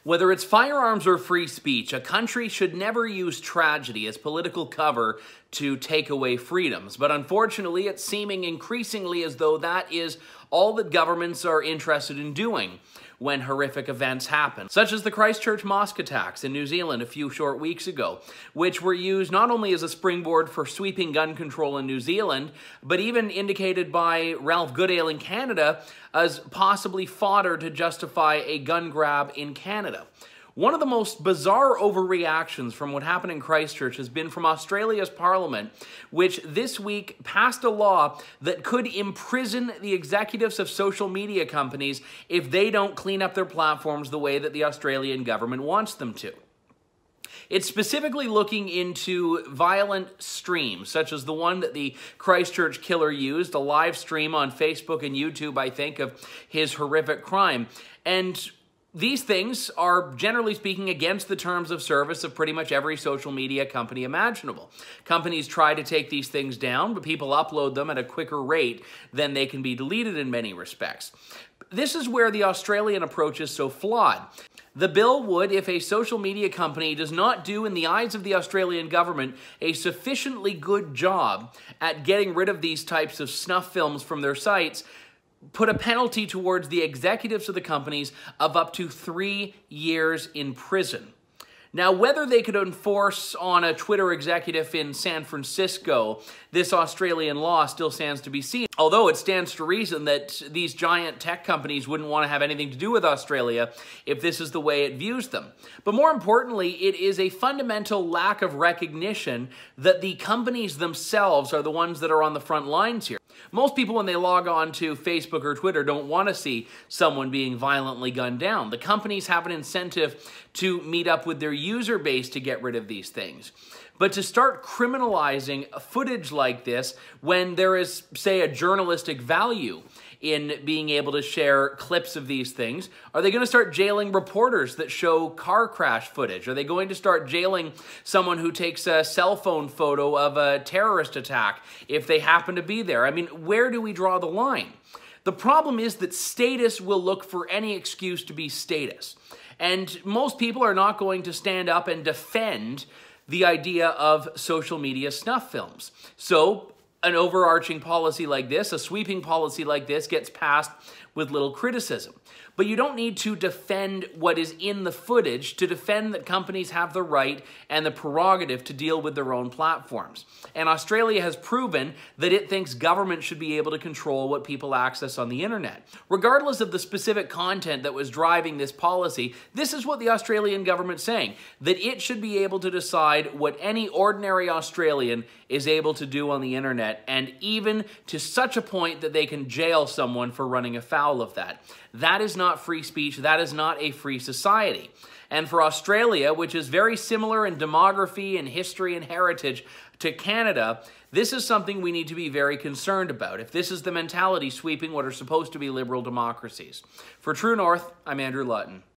Whether it's firearms or free speech, a country should never use tragedy as political cover to take away freedoms. But unfortunately, it's seeming increasingly as though that is all that governments are interested in doing when horrific events happen, such as the Christchurch mosque attacks in New Zealand a few short weeks ago, which were used not only as a springboard for sweeping gun control in New Zealand, but even indicated by Ralph Goodale in Canada as possibly fodder to justify a gun grab in Canada. One of the most bizarre overreactions from what happened in Christchurch has been from Australia's Parliament, which this week passed a law that could imprison the executives of social media companies if they don't clean up their platforms the way that the Australian government wants them to. It's specifically looking into violent streams, such as the one that the Christchurch killer used, a live stream on Facebook and YouTube, I think, of his horrific crime. And these things are, generally speaking, against the terms of service of pretty much every social media company imaginable. Companies try to take these things down, but people upload them at a quicker rate than they can be deleted in many respects. This is where the Australian approach is so flawed. The bill would, if a social media company does not do, in the eyes of the Australian government, a sufficiently good job at getting rid of these types of snuff films from their sites, put a penalty towards the executives of the companies of up to 3 years in prison. Now, whether they could enforce on a Twitter executive in San Francisco this Australian law still stands to be seen, although it stands to reason that these giant tech companies wouldn't want to have anything to do with Australia if this is the way it views them. But more importantly, it is a fundamental lack of recognition that the companies themselves are the ones that are on the front lines here. Most people, when they log on to Facebook or Twitter, don't want to see someone being violently gunned down. The companies have an incentive to meet up with their user base to get rid of these things. But to start criminalizing footage like this when there is, say, a journalistic value in being able to share clips of these things, are they going to start jailing reporters that show car crash footage? Are they going to start jailing someone who takes a cell phone photo of a terrorist attack if they happen to be there? I mean, where do we draw the line? The problem is that status will look for any excuse to be status. And most people are not going to stand up and defend the idea of social media snuff films. So an overarching policy like this, a sweeping policy like this, gets passed with little criticism. But you don't need to defend what is in the footage to defend that companies have the right and the prerogative to deal with their own platforms. And Australia has proven that it thinks government should be able to control what people access on the internet. Regardless of the specific content that was driving this policy, this is what the Australian government's saying, that it should be able to decide what any ordinary Australian is able to do on the internet, and even to such a point that they can jail someone for running afoul of that. That is not free speech. That is not a free society. And for Australia, which is very similar in demography and history and heritage to Canada, this is something we need to be very concerned about, if this is the mentality sweeping what are supposed to be liberal democracies. For True North, I'm Andrew Lawton.